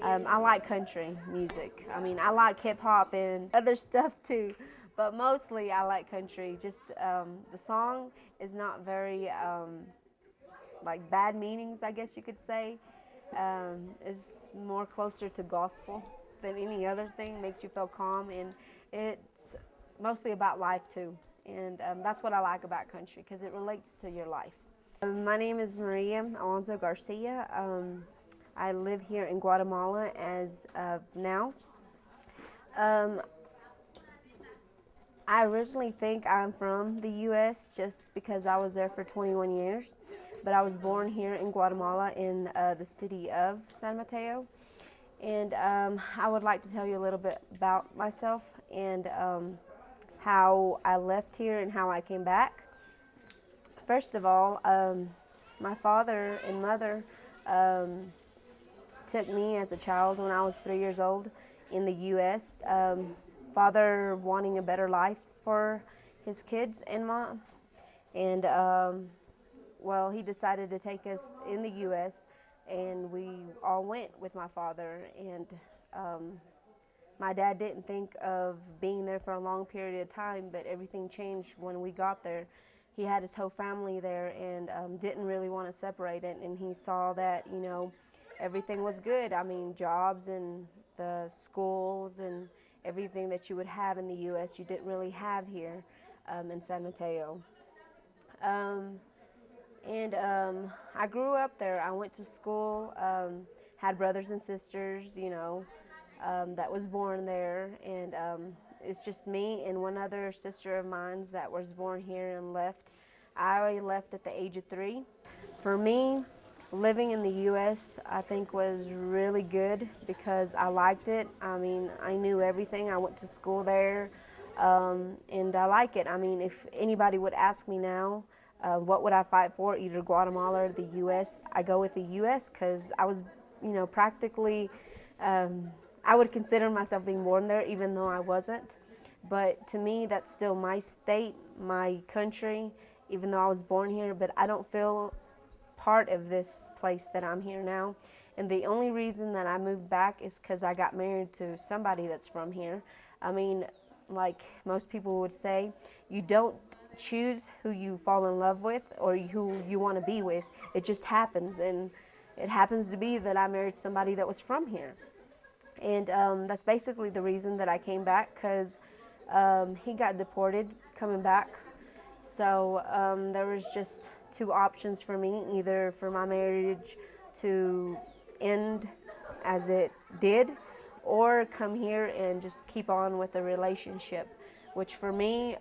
I like country music. I mean, I like hip hop and other stuff too, but mostly I like country. Just the song is not very like bad meanings, I guess you could say. Is more closer to gospel than any other thing. Makes you feel calm, and it's mostly about life too. And that's what I like about country because it relates to your life. My name is Maria Alonzo Garcia. I live here in Guatemala as of now. Um, I originally think I'm from the U.S. just because I was there for 21 years, but I was born here in Guatemala in the city of San Mateo. And I would like to tell you a little bit about myself and how I left here and how I came back. First of all, my father and mother took me as a child when I was 3 years old in the U.S. Father wanting a better life for his kids and mom, and well, he decided to take us in the U.S. and we all went with my father. And my dad didn't think of being there for a long period of time, but everything changed when we got there. He had his whole family there and didn't really want to separate it, and he saw that, everything was good. I mean, jobs and the schools and everything that you would have in the U.S. you didn't really have here in San Mateo. And I grew up there. I went to school, had brothers and sisters, that was born there. And it's just me and one other sister of mine that was born here and left. I left at the age of 3. For me, living in the U.S., I think was really good because I liked it. I mean, I knew everything. I went to school there, and I like it. I mean, if anybody would ask me now, what would I fight for, either Guatemala or the U.S., I go with the U.S. because I was, practically, I would consider myself being born there even though I wasn't. But to me, that's still my state, my country, even though I was born here, but I don't feel part of this place that I'm here now. And the only reason that I moved back is because I got married to somebody that's from here. I mean, like most people would say, you don't choose who you fall in love with or who you want to be with. It just happens, and it happens to be that I married somebody that was from here. And that's basically the reason that I came back, because he got deported coming back. So there was just 2 options for me, either for my marriage to end as it did, or come here and just keep on with the relationship, which for me,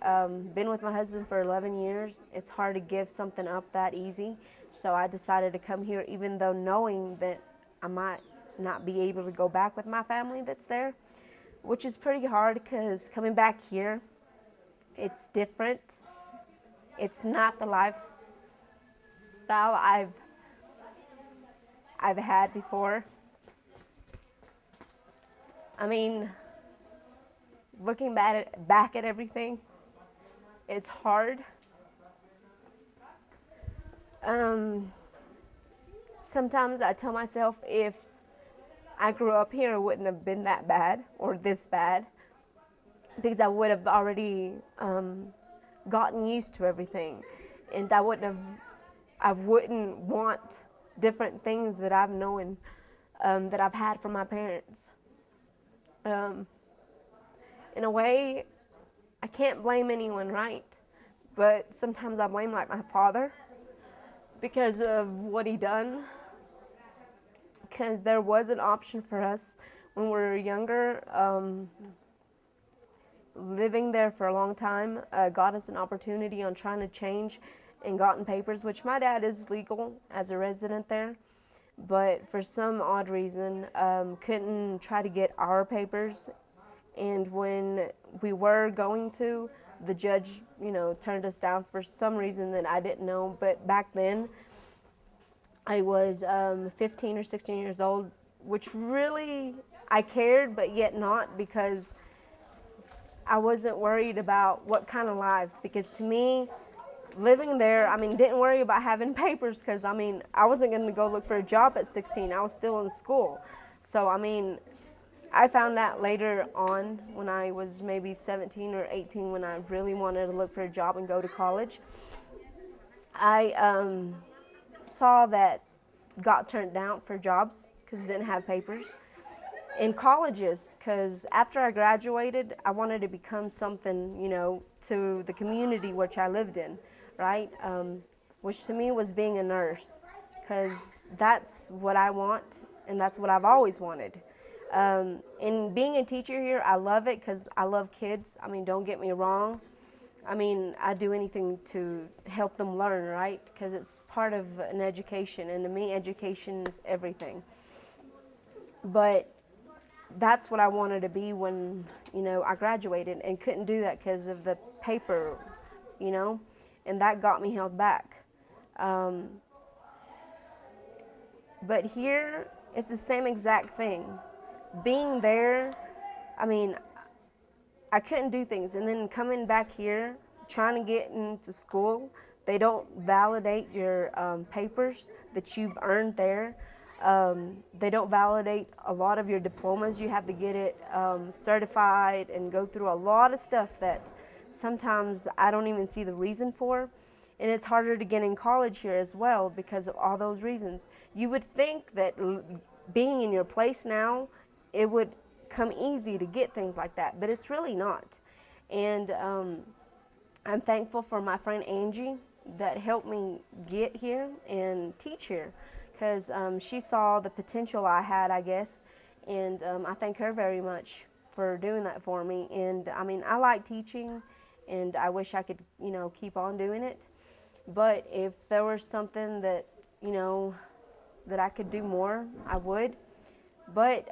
been with my husband for 11 years, it's hard to give something up that easy. So I decided to come here, even though knowing that I might not be able to go back with my family that's there, which is pretty hard because coming back here, it's different. It's not the lifestyle I've had before. I mean, looking back at everything, it's hard. Sometimes I tell myself if I grew up here, it wouldn't have been that bad or this bad, because I would have already gotten used to everything, and I wouldn't want different things that I've known, that I've had from my parents. In a way, I can't blame anyone, right? But sometimes I blame like my father because of what he done. Because there was an option for us when we were younger. Living there for a long time got us an opportunity on trying to change and gotten papers, which my dad is legal as a resident there, but for some odd reason couldn't try to get our papers. And when we were going to, the judge, turned us down for some reason that I didn't know. But back then, I was 15 or 16 years old, which really I cared, but yet not, because I wasn't worried about what kind of life. Because to me, living there, I mean, didn't worry about having papers because, I mean, I wasn't going to go look for a job at 16. I was still in school. So, I mean, I found out later on when I was maybe 17 or 18 when I really wanted to look for a job and go to college. I saw that got turned down for jobs because I didn't have papers. In colleges, because after I graduated, I wanted to become something, to the community which I lived in, right? Which to me was being a nurse, because that's what I want and that's what I've always wanted. And being a teacher here, I love it because I love kids. I mean, don't get me wrong. I mean, I do anything to help them learn, right? Because it's part of an education, and to me, education is everything. But that's what I wanted to be when, I graduated, and couldn't do that because of the paper, and that got me held back. But here, it's the same exact thing. Being there, I mean, I couldn't do things. And then coming back here, trying to get into school, they don't validate your papers that you've earned there. They don't validate a lot of your diplomas. You have to get it certified and go through a lot of stuff that sometimes I don't even see the reason for. And it's harder to get in college here as well because of all those reasons. You would think that being in your place now, it would come easy to get things like that, but it's really not. And I'm thankful for my friend Angie that helped me get here and teach here, because she saw the potential I had, I guess, and I thank her very much for doing that for me. And I mean, I like teaching, and I wish I could, keep on doing it. But if there was something that, that I could do more, I would. But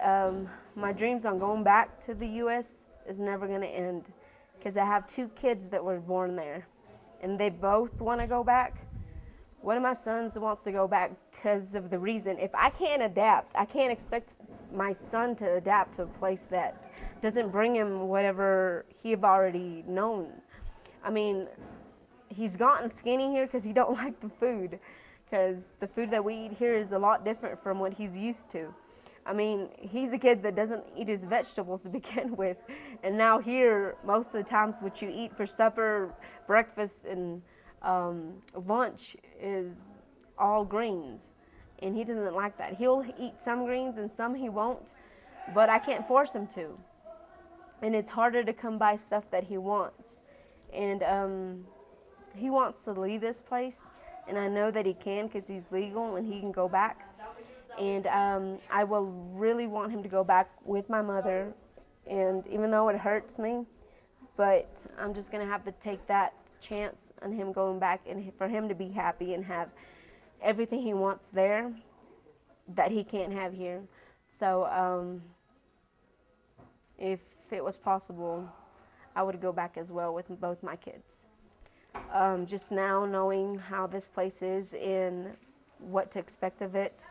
my dreams on going back to the U.S. is never going to end, because I have 2 kids that were born there, and they both want to go back. One of my sons wants to go back because of the reason, if I can't adapt, I can't expect my son to adapt to a place that doesn't bring him whatever he have already known. I mean, he's gotten skinny here because he don't like the food, because the food that we eat here is a lot different from what he's used to. I mean, he's a kid that doesn't eat his vegetables to begin with, and now here, most of the times what you eat for supper, breakfast, and lunch is all greens, and he doesn't like that. He'll eat some greens and some he won't, but I can't force him to. And it's harder to come by stuff that he wants. And he wants to leave this place, and I know that he can because he's legal and he can go back. And I will really want him to go back with my mother, and even though it hurts me, but I'm just going to have to take that chance on him going back, and for him to be happy and have everything he wants there that he can't have here. So if it was possible, I would go back as well with both my kids. Just now knowing how this place is and what to expect of it,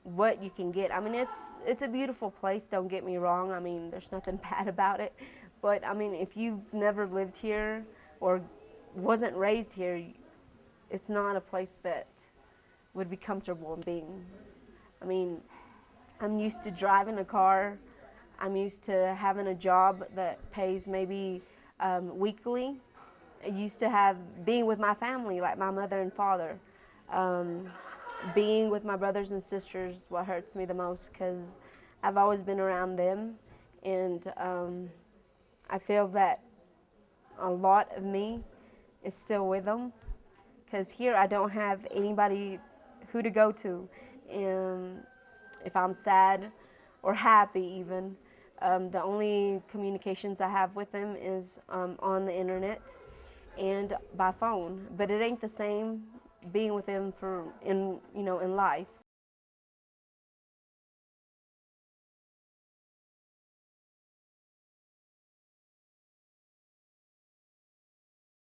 what you can get. I mean, it's a beautiful place, don't get me wrong. I mean, there's nothing bad about it. But, I mean, if you've never lived here or wasn't raised here, it's not a place that would be comfortable in being. I mean, I'm used to driving a car. I'm used to having a job that pays maybe weekly. I used to being with my family, like my mother and father. Being with my brothers and sisters, what hurts me the most, because I've always been around them, and I feel that a lot of me is still with them, because here I don't have anybody who to go to, and if I'm sad or happy even, the only communications I have with them is on the internet and by phone. But it ain't the same being with them in life.